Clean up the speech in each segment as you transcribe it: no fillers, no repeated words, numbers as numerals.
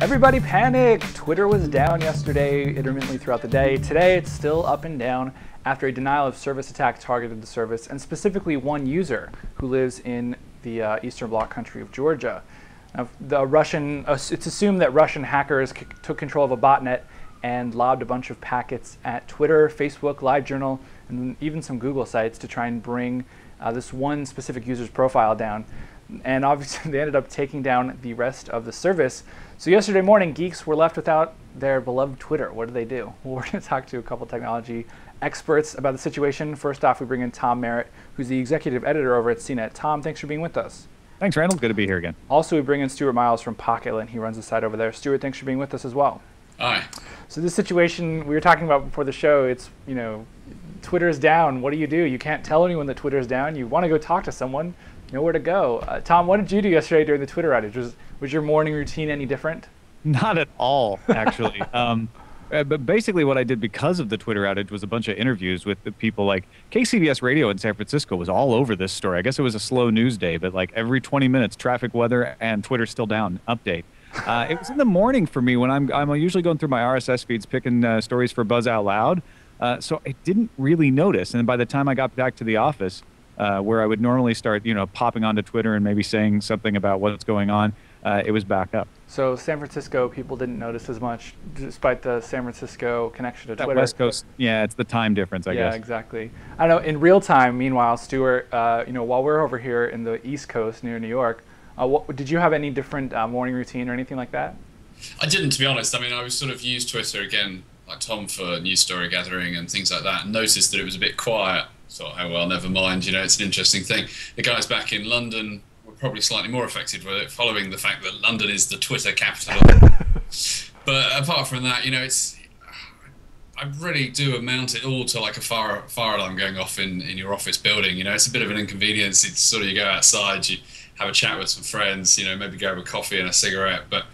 Everybody panicked! Twitter was down yesterday, intermittently throughout the day. Today it's still up and down after a denial of service attack targeted the service, and specifically one user who lives in the Eastern Bloc country of Georgia. Now, it's assumed that Russian hackers took control of a botnet and lobbed a bunch of packets at Twitter, Facebook, LiveJournal, and even some Google sites to try and bring this one specific user's profile down. And obviously they ended up taking down the rest of the service. So yesterday morning, geeks were left without their beloved Twitter. What do they do? Well, we're going to talk to a couple technology experts about the situation. First off, we bring in Tom Merritt, who's the executive editor over at CNET. Tom, thanks for being with us. Thanks, Randall. Good to be here again. Also, we bring in Stuart Miles from Pocket, he runs the site over there. Stuart, thanks for being with us as well. Hi. So this situation we were talking about before the show, it's, Twitter's down. What do? You can't tell anyone that Twitter's down. You want to go talk to someone, nowhere to go. Tom, what did you do yesterday during the Twitter outage? Was your morning routine any different? Not at all, actually. But basically what I did because of the Twitter outage was a bunch of interviews with the people. Like KCBS Radio in San Francisco was all over this story. I guess it was a slow news day, but like every 20 minutes, traffic, weather, and Twitter's still down, update. It was in the morning for me when I'm usually going through my RSS feeds picking stories for Buzz Out Loud. So I didn't really notice. And by the time I got back to the office, where I would normally start, popping onto Twitter and maybe saying something about what's going on, it was back up. So San Francisco people didn't notice as much, despite the San Francisco connection to Twitter. West Coast, yeah, it's the time difference, I guess. Yeah, exactly. I know. In real time, meanwhile, Stuart, while we're over here in the East Coast near New York, did you have any different morning routine or anything like that? I didn't, to be honest. I mean, I was sort of used Twitter again, like Tom, for news story gathering and things like that, and noticed that it was a bit quiet. Thought, oh well, never mind. It's an interesting thing. The guys back in London were probably slightly more affected with it, following the fact that London is the Twitter capital. But apart from that, I really do amount it all to like a fire alarm going off in your office building. It's a bit of an inconvenience. It's sort of, you go outside, you have a chat with some friends, maybe grab a coffee and a cigarette. But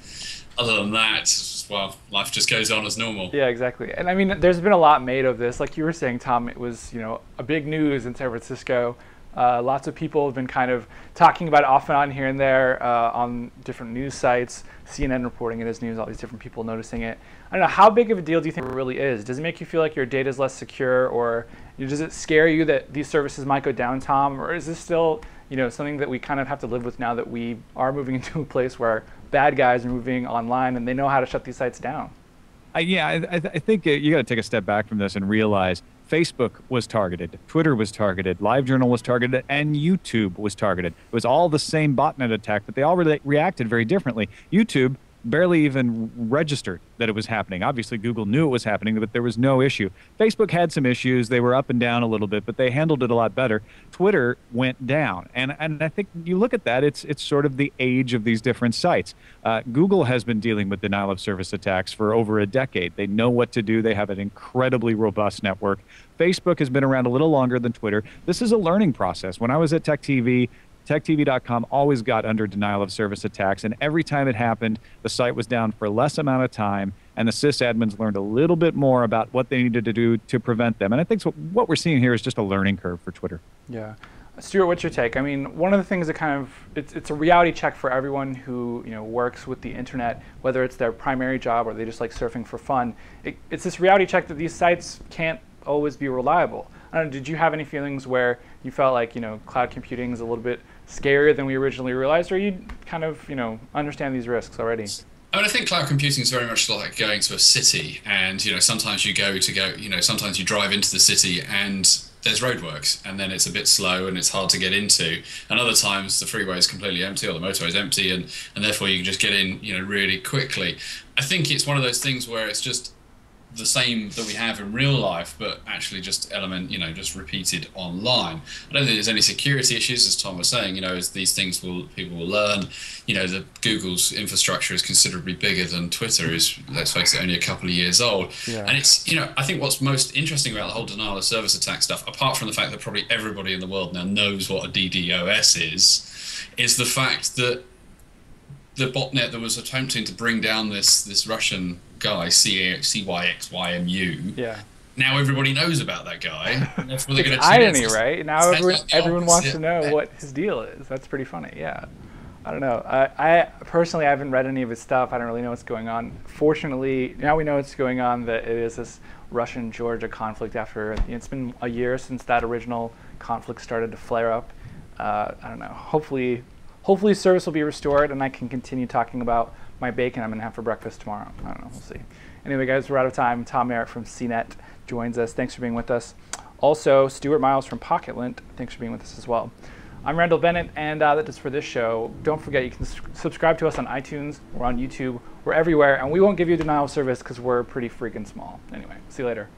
other than that, well, life just goes on as normal. Yeah, exactly. And I mean, there's been a lot made of this. Like you were saying, Tom, it was, a big news in San Francisco. Lots of people have been kind of talking about it off and on here and there on different news sites, CNN reporting it as news, all these different people noticing it. I don't know, how big of a deal do you think it really is? Does it make you feel like your data is less secure, or does it scare you that these services might go down, Tom? Or is this still, something that we kind of have to live with now that we are moving into a place where bad guys are moving online and they know how to shut these sites down? I think you got to take a step back from this and realize Facebook was targeted, Twitter was targeted, LiveJournal was targeted, and YouTube was targeted. It was all the same botnet attack, but they all reacted very differently. YouTube barely even registered that it was happening. Obviously, Google knew it was happening, but there was no issue. Facebook had some issues. They were up and down a little bit, but they handled it a lot better. Twitter went down. And I think you look at that, it's sort of the age of these different sites. Google has been dealing with denial of service attacks for over a decade. They know what to do. They have an incredibly robust network. Facebook has been around a little longer than Twitter. This is a learning process. When I was at TechTV.com always got under denial of service attacks, and every time it happened, the site was down for less amount of time, and the sysadmins learned a little bit more about what they needed to do to prevent them. And I think what we're seeing here is just a learning curve for Twitter. Yeah. Stuart, what's your take? I mean, one of the things that kind of, it's a reality check for everyone who works with the internet, whether it's their primary job or they just like surfing for fun. It's this reality check that these sites can't always be reliable. I don't know, did you have any feelings where you felt like, cloud computing is a little bit scarier than we originally realized, or you kind of, understand these risks already? I mean, I think cloud computing is very much like going to a city, and, sometimes you sometimes you drive into the city and there's roadworks, and then it's a bit slow and it's hard to get into. And other times the freeway is completely empty or the motorway is empty, and therefore you can just get in, really quickly. I think it's one of those things where it's just the same that we have in real life, but actually just just repeated online. I don't think there's any security issues, as Tom was saying. As these things people will learn. The Google's infrastructure is considerably bigger than Twitter is. Let's face it, only a couple of years old. Yeah. And it's I think what's most interesting about the whole denial of service attack stuff, apart from the fact that probably everybody in the world now knows what a DDoS is the fact that the botnet that was attempting to bring down this Russian guy, CYXYMU. Yeah. Now everybody knows about that guy. And therefore they're it's irony, right? Now everyone wants to know what his deal is. That's pretty funny, yeah. I don't know. I personally I haven't read any of his stuff. I don't really know what's going on. Fortunately, now we know what's going on, that it is this Russian-Georgia conflict after, it's been a year since that original conflict started to flare up. I don't know. Hopefully service will be restored and I can continue talking about my bacon I'm going to have for breakfast tomorrow. I don't know. We'll see. Anyway, guys, we're out of time. Tom Merritt from CNET joins us. Thanks for being with us. Also, Stuart Miles from PocketLint. Thanks for being with us as well. I'm Randall Bennett, and that is for this show. Don't forget, you can subscribe to us on iTunes. We're on YouTube. We're everywhere, and we won't give you a denial of service because we're pretty freaking small. Anyway, see you later.